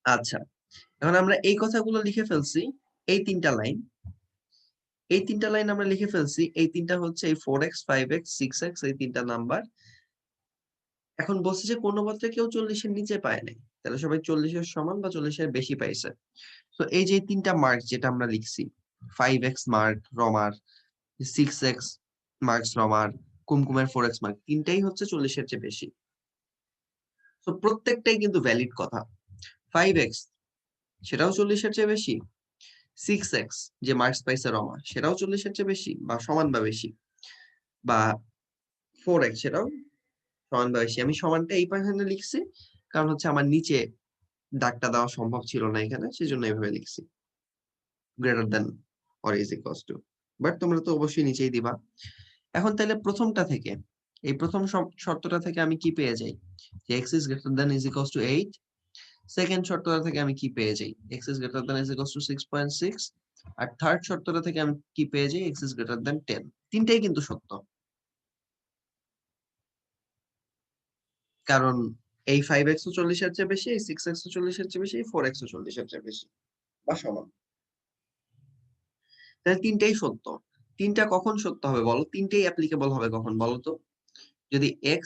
আচ্ছা, এখন আমরা এই কথাগুলো লিখে ফেলছি। এই তিনটা লাইন আমরা লিখে ফেলছি। এই তিনটা হচ্ছে এই 4x 5x 6x, এই তিনটা নাম্বার। এখন বলছে যে কোন পত্রে কেউ 40 এর নিচে পায় নাই, তাহলে সবাই 40 এর সমান বা 40 এর বেশি পাইছে। তো এই যে তিনটা মার্ক যেটা আমরা লিখছি, 5x মার্ক রমার, 6x মার্কস রমার, কুমকুমের 4x মার্ক, তিনটাই হচ্ছে 40 এর চেয়ে বেশি। তো প্রত্যেকটাই কিন্তু ভ্যালিড কথা। 5x সেটাও 40 এর চেয়ে বেশি, 6x যে মার্কস পাইছে রমা সেটাও 40 এর চেয়ে বেশি বা সমান বা বেশি, বা 4x সেটাও সমান বা বেশি। আমি সমানটা এই পাশে লিখছি কারণ হচ্ছে আমার নিচে দাগটা দেওয়া সম্ভব ছিল না এখানে, সেজন্য এইভাবে লিখছি, greater than or is equals to. But তোমরা তো অবশ্যই নিচেই দিবা। এখন তাহলে প্রথমটা থেকে, এই প্রথম শর্তটা থেকে আমি কি পেয়ে যাই, যে x is greater than is equals to 8। Second শর্তটা থেকে আমি কি পেয়ে যাই, x is greater than is equals to 6.6। আর থার্ড শর্তটা থেকে আমি কি পেয়ে যাই, x is greater than 10। তিনটাই কিন্তু সত্য, কারণ এই 5x ও 40 এর চেয়ে বেশি, এই 6x ও 40 এর চেয়ে বেশি, এই 4x ও 40 এর চেয়ে বেশি বা সমান। তাহলে তিনটাই সত্য। তিনটা কখন সত্য হবে বলো, তিনটেই অ্যাপ্লিকেবল হবে কখন বলো তো, যদি x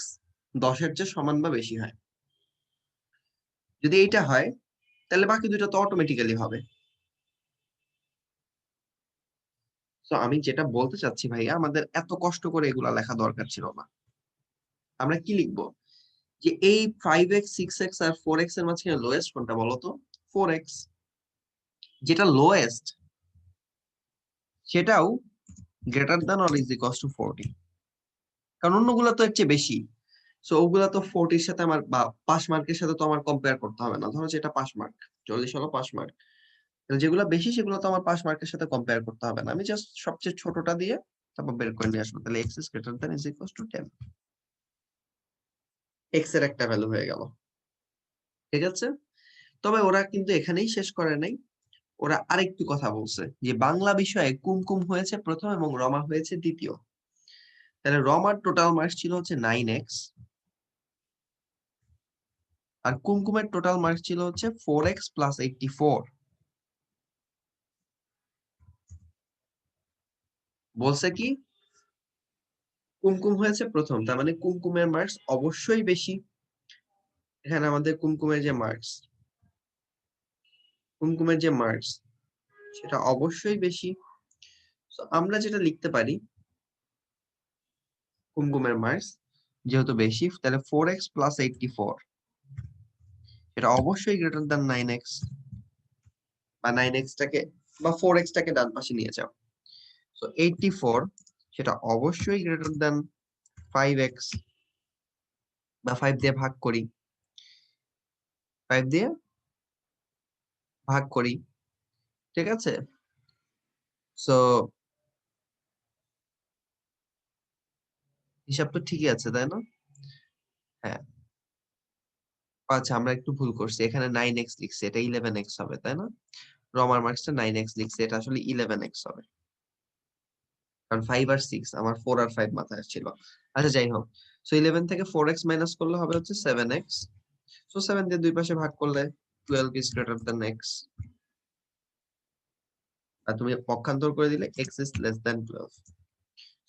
10 এর চেয়ে সমান বা বেশি হয়। যদি এইটা হয় তাহলে বাকি দুটো তো অটোমেটিক্যালি হবে। তো আমি যেটা বলতে চাচ্ছি ভাইয়া, আমাদের এত কষ্ট করে এগুলা লেখা দরকার ছিল না। আমরা কি লিখবো, যে এই 5x 6x আর 4x এর মাঝখানে লোয়েস্ট কোনটা বলো তো, 4x। যেটা লোয়েস্ট সেটাও greater than or is equals to 40, কারণ অন্যগুলো তো এর চেয়ে বেশি। সো ওগুলা তো 40 সাথে আমার বা পাস মার্কের সাথে তো আমার কম্পেয়ার করতে হবে না। ধরো যেটা পাস মার্ক, 40 হলো পাস মার্ক, যেগুলো বেশি সেগুলো তো আমার পাস মার্কের সাথে কম্পেয়ার করতে হবে না। আমি জাস্ট সবচেয়ে ছোটটা দিয়ে তারপর বের করে নিয়ে আসবো। তাহলে x is greater than is equals to 10, x এর একটা ভ্যালু হয়ে গেল। ঠিক আছে, তবে ওরা কিন্তু এখানেই শেষ করে নাই। ওরা আরেকটু কথা বলছে যে বাংলা বিষয়ে কুমকুম হয়েছে প্রথম এবং রমা হয়েছে দ্বিতীয়। তাহলে রমার টোটাল মার্কস ছিল হচ্ছে 9x, আর কুমকুমের টোটাল মার্কস ছিল হচ্ছে 4x প্লাস 84। বলছে কি, কুমকুম হয়েছে প্রথম, তার মানে কুমকুমের মার্কস অবশ্যই বেশি। এখানে আমাদের কুমকুমের যে মার্কস সেটা অবশ্যই বেশি। তো আমরা যেটা লিখতে পারি, কুমকুমের মার্কস যেহেতু বেশি, তাহলে 4x প্লাস 84 এটা অবশ্যই গ্রেটার দ্যান 9x, বা 9x টাকে বা 4x টাকে ডান পাশে নিয়ে যাও। তো 84 সেটা অবশ্যই গ্রেটার দ্যান 5x, বা 5 দিয়ে ভাগ করি, 5 দিয়ে ভাগ করি। ঠিক আছে, সো হিসাব তো ঠিকই আছে তাই না? হ্যাঁ, আচ্ছা আমরা একটু ভুল করছি, এখানে 9x লিখছি, এটা 11x হবে তাই না? রমার মার্কসটা 9x লিখছি, এটা আসলে 11x হবে, কারণ 5 আর 6, আমার 4 আর 5 মাথায় ছিল। আচ্ছা যাই হোক, সো 11 থেকে 4x মাইনাস করলে হবে হচ্ছে 7x। সো 7 দিয়ে দুই পাশে ভাগ করলে 12 ইজ গ্রেটার দ্যান x, আর তুমি পক্ষান্তর করে দিলে x is less than 12।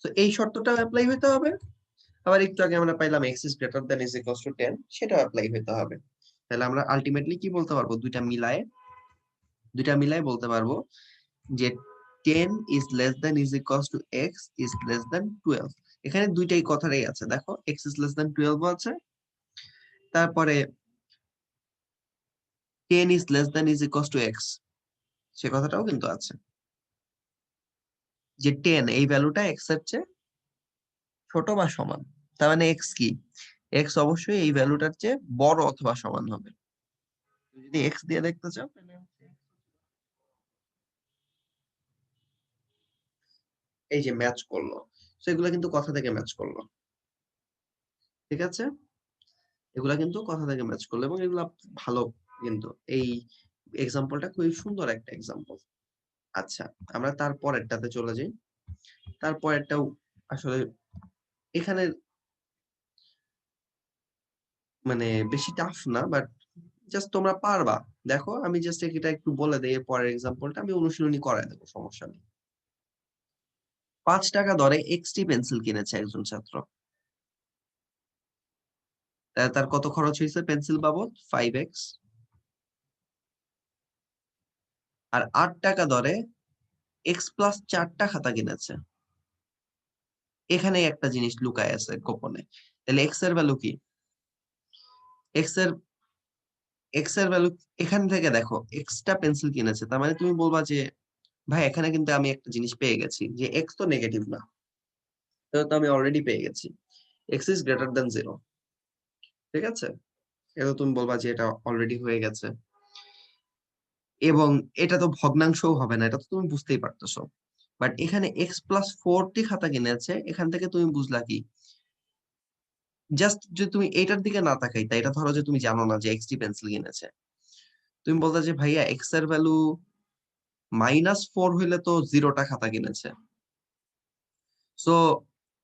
So এই শর্তটাও অ্যাপ্লাই হইতে হবে। আবার একটু আগে আমরা পাইলাম x is greater than is equals to 10, সেটাও অ্যাপ্লাই হইতে হবে। তাহলে আমরা আলটিমেটলি কি বলতে পারবো, দুইটা মিলায়ে বলতে পারবো যে 10 is less than is equals to x is less than 12। এখানে দুইটাই কথাটাই আছে, দেখো x ইজ লেস দ্যান 12 আছে, তারপরে 10 is less than is equals to x, সে কথাটাও কিন্তু আছে, যে 10 এই ভ্যালুটা x এর চেয়ে ছোট বা সমান। তার মানে x কি, x অবশ্যই এই ভ্যালুটার চেয়ে বড় অথবা সমান হবে। তুমি যদি x দিয়ে দেখতে চাও তাহলে এই যে ম্যাচ করলো, সেগুলো কিন্তু কথা থেকে ম্যাচ করলো। ঠিক আছে, এগুলা কিন্তু কথা থেকে ম্যাচ করলো এবং এগুলা ভালো। কিন্তু এই এক্সাম্পলটা খুবই সুন্দর একটা এক্সাম্পল। আচ্ছা, আমরা তারপরেরটাতে চলে যাই। তারপরেরটাও আসলে এখানে মানে বেশি টাফ না, বাট জাস্ট তোমরা পারবা দেখো আমি জাস্ট এটা একটু বলে দেই, পরের এক্সাম্পলটা আমি অনুশীলনী করায় দেবো, সমস্যা নেই। 5 টাকা দরে এক্সটি পেন্সিল কিনেছে একজন ছাত্র। তার কত খরচ হয়েছে পেন্সিল বাবদ? 5x। আর 8 টাকা দরে x প্লাস 4টা খাতা কিনেছে। এখানে একটা জিনিস লুকায় আছে গোপনে। তাহলে x এর ভ্যালু কি? x এর ভ্যালু এখান থেকে দেখো, এক্সটা পেন্সিল কিনেছে, তার মানে তুমি বলবা যে ভাই এখানে কিন্তু আমি একটা জিনিস পেয়ে গেছি যে এক্স তো নেগেটিভ না, তো আমি অলরেডি পেয়ে গেছি এক্স ইজ গ্রেটার দেন 0। ঠিক আছে, এটা তুমি বলবা যে এটা অলরেডি হয়ে গেছে, এবং এটা তো ভগ্নাংশও হবে না, এটা তো তুমি বুঝতেই পারতেছো। বাট এখানে এক্স প্লাস 4টি খাতা কিনেছে, এখান থেকে তুমি বুঝলা কি? জাস্ট যদি তুমি এটার দিকে না তাকাই, তাই এটা ধরো যে তুমি জানো না যে এক্সটি পেন্সিল কিনেছে, তুমি বলতে যে ভাইয়া এক্স এর ভ্যালু -4 হইলে তো 0টা খাতা কিনেছে। সো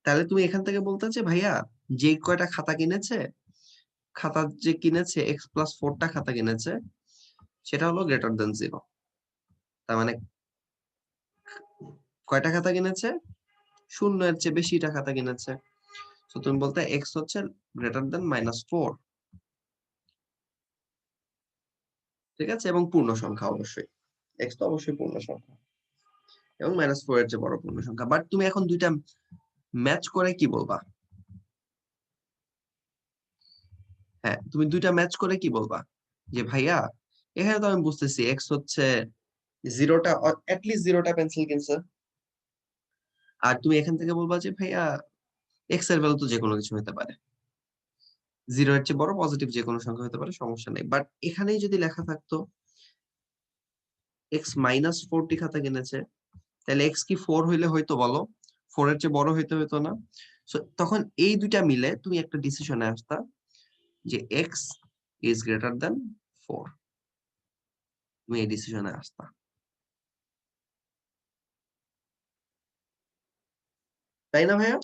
তাহলে তুমি এখান থেকে বলতে যে ভাইয়া যে কয়টা খাতা কিনেছে, খাতা যে কিনেছে এক্স প্লাস 4টা খাতা কিনেছে, সেটা হলো গ্রেটার দেন 0। তার মানে কয়টা খাতা কিনেছে? 0 এর চেয়ে বেশিটা খাতা কিনেছে। তো তুমি বলতে এক্স হচ্ছে গ্রেটার দেন -4। ঠিক আছে, এবং পূর্ণ সংখ্যা অবশ্যই, এক্স তো অবশ্যই পূর্ণ সংখ্যা, এবং -4 এর চেয়ে বড় পূর্ণ সংখ্যা। বাট তুমি এখন দুইটা ম্যাচ করে কি বলবা? হ্যাঁ, তুমি দুইটা ম্যাচ করে কি বলবা? যে ভাইয়া এখানে তো আমি বুঝতেছি এক্স হচ্ছে 0টা, অ্যাটলিস্ট 0টা পেন্সিল কিনছে। আর তুমি এখান থেকে বলবা যে ভাইয়া এক্স এর ভ্যালু তো যে কোনো কিছু হতে পারে, 0 এর চেয়ে বড় পজিটিভ যে কোনো সংখ্যা হতে পারে, সমস্যা নেই। বাট এখানেই যদি লেখা থাকতো এক্স -4টি খাতা কিনেছে, তাহলে এক্স কি 4 হইলে হয়তো বলো? 4 এর চেয়ে বড় হইতে হইতো না? সো তখন এই দুইটা মিলে তুমি একটা ডিসিশনে আসতা যে এক্স ইজ গ্রেটার দেন 4। তুমি এই ডিসিশনে আসতা, তাই না ভাইয়া?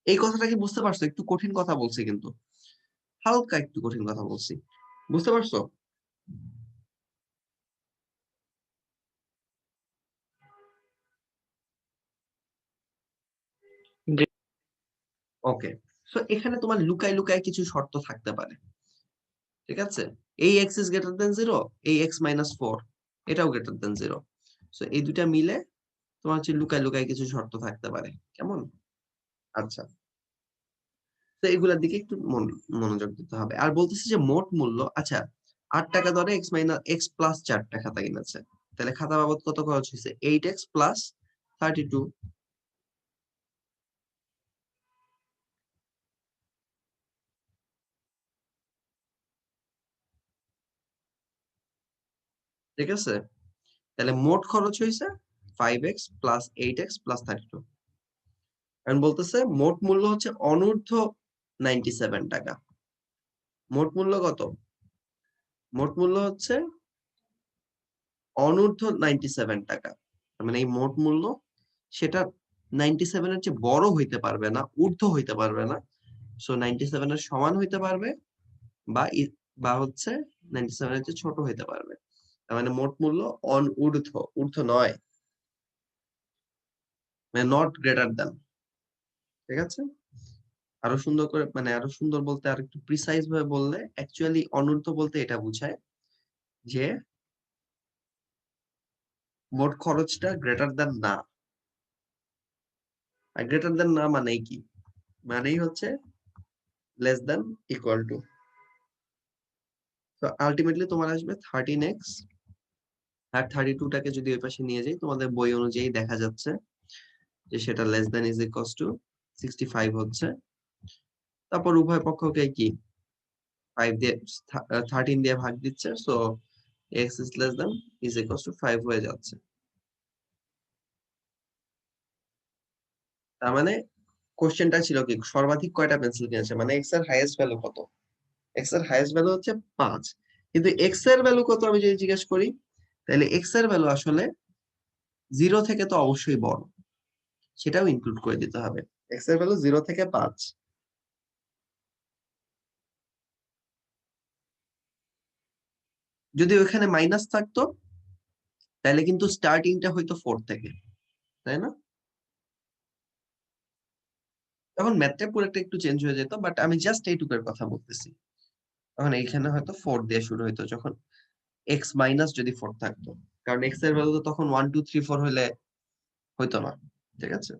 এই কথাটা কি বুঝতে পারছো? একটু কঠিন কথা বলছি কিন্তু, হালকা একটু কঠিন কথা বলছি, বুঝতে পারছো? জি। ওকে, সো এখানে তোমার লুকায় লুকায় কিছু শর্ত থাকতে পারে। ঠিক আছে, এই এক্স ইজ গ্রেটার দেন 0, এই এক্স -4 এটাও গ্রেটার দেন 0। সো এই দুইটা মিলে তোমার হচ্ছে লুকায় লুকায় কিছু শর্ত থাকতে পারে, কেমন? আচ্ছা, তো এগুলার দিকে একটু মনোযোগ দিতে হবে। আর বলতেছি যে মোট মূল্য, আচ্ছা 8 টাকা দরে এক্স প্লাস 4টা খাতা কিনেছে, তাহলে খাতা বাবদ কত খরচ হয়েছে? 8x plus 32। ঠিক আছে, তাহলে মোট খরচ হয়েছে 5x প্লাস 8x প্লাস 32। এখন বলতেছে মোট মূল্য হচ্ছে অনূর্ধ্ব 97 টাকা। মোট মূল্য কত? মোট মূল্য হচ্ছে অনূর্ধ্ব 97 টাকা। তার মানে এই মোট মূল্য সেটা 97 এর চেয়ে বড় হইতে পারবে না, ঊর্ধ্ব হইতে পারবে না। সো 97 এর সমান হইতে পারবে, বা হচ্ছে 97 এর চেয়ে ছোট হইতে পারবে। তার মানে মোট মূল্য ঊর্ধ্ব, ঊর্ধ্ব নয়, মানে নট গ্রেটার দ্যান। ঠিক আছে, আরো সুন্দর করে, মানে আরো সুন্দর বলতে আর একটু প্রিসাইজ ভাবে বললে অ্যাকচুয়ালি অনূর্ধ্ব বলতে এটা বোঝায় যে মোট খরচটা গ্রেটার দ্যান না। আর গ্রেটার দ্যান না মানেই কি? মানেই হচ্ছে লেস দ্যান ইকুয়াল টু। তো আলটিমেটলি তোমার আসবে 13x। আর 32টাকে যদি ওই পাশে নিয়ে যাই, তোমাদের বই অনুযায়ী দেখা যাচ্ছে যে সেটা less than is equals to 65 হচ্ছে। তারপর উভয় পক্ষকে কি 5 দিয়ে 13 দিয়ে ভাগ দিচ্ছে, so x is less than is equals to 5 হয়ে যাচ্ছে। তার মানে কোশ্চেনটা ছিল কি সর্বাধিক কয়টা পেন্সিল কিনেছে, মানে এক্স এর হাইয়েস্ট ভ্যালু কত? এক্স এর হাইয়েস্ট ভ্যালু হচ্ছে 5, কিন্তু এক্স এর ভ্যালু কত আমি যদি জিজ্ঞেস করি, তাহলে এক্স এর ভ্যালু আসলে 0 থেকে তো অবশ্যই বড়, সেটাও ইনক্লুড করে দিতে হবে। এক্স এর ভ্যালু 0 থেকে 5। যদি ওখানে মাইনাস থাকতো তাহলে কিন্তু স্টার্টিংটা হয়তো 4 থেকে, তাই না? তখন ম্যাথটা পুরোটা একটু চেঞ্জ হয়ে যেত, বাট আমি জাস্ট এইটুকুর কথা বলতেছি। তখন এইখানে হয়তো 4 দিয়ে শুরু হইতো যখন x মাইনাস যদি 4 থাকতো। কারণ x এর ভ্যালু তো তখন 1 2 3 4 হইলে হইতো না। ঠিক আছে?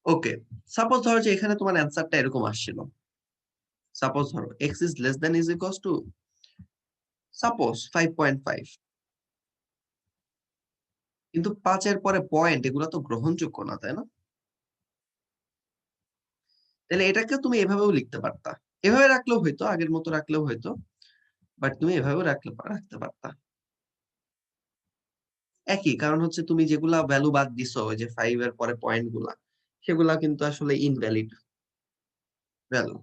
ওকে। সাপোজ ধরো যে এখানে তোমার অ্যান্সারটা এরকম আসছিল। সাপোজ ধরো x is less than is equals to suppose 5.5, কিন্তু 5 এর পরে পয়েন্ট এগুলা তো গ্রহণযোগ্য না, তাই না? তাহলে এটাকে তুমি এভাবেও লিখতে পারতা। এভাবে রাখলেও হইতো, আগের মতো রাখলেও হইতো। বাট তুমি এভাবেও রাখতে পারতা। একই কারণ হচ্ছে তুমি যেগুলা ভ্যালু বাদ দিছো ওই যে 5 এর পরে পয়েন্ট গুলা, সেগুলা কিন্তু আসলে ইনভ্যালিড ভ্যালু।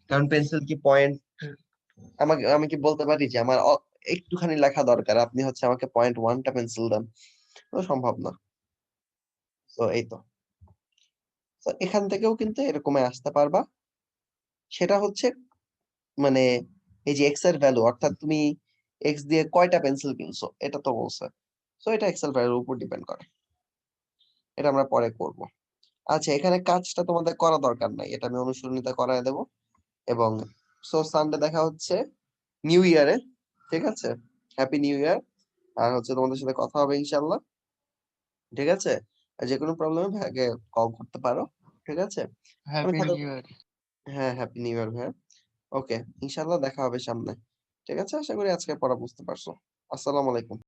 কারণ পেন্সিল কি পয়েন্ট, আমি কি বলতে পারি যে আমার একটুখানি লেখা দরকার, আপনি হচ্ছে আমাকে 0.1টা পেন্সিল দেন? তো সম্ভব না। তো এই তো। তো এখান থেকেও কিন্তু এরকমই আসতে পারবা। সেটা হচ্ছে মানে এই যে এক্স এর ভ্যালু, অর্থাৎ তুমি এক্স দিয়ে কয়টা পেন্সিল কিনছো এটা তো বলছে। সো এটা এক্সেল ভ্যালুর উপর ডিপেন্ড করে। এটা আমরা পরে করব। আচ্ছা, এখানে কাজটা তোমাদের করা দরকার নাই, এটা আমি অনুশীলনীতে করায় দেব। এবং সো সানডে দেখা হচ্ছে নিউ ইয়ারে। ঠিক আছে? Happy new year. আর হচ্ছে তোমাদের সাথে কথা হবে ইনশাআল্লাহ। ঠিক আছে? আর যেকোনো প্রবলেমে ভাইয়াকে কল করতে পারো। ঠিক আছে? আমি হ্যাপি খাতা, নিউ ইয়ার। হ্যাঁ, হ্যাপি নিউ ইয়ার ভাইয়া। ওকে, ইনশাআল্লাহ দেখা হবে সামনে। ঠিক আছে? আশা করি আজকের পড়া বুঝতে পারছো। আসসালামু আলাইকুম।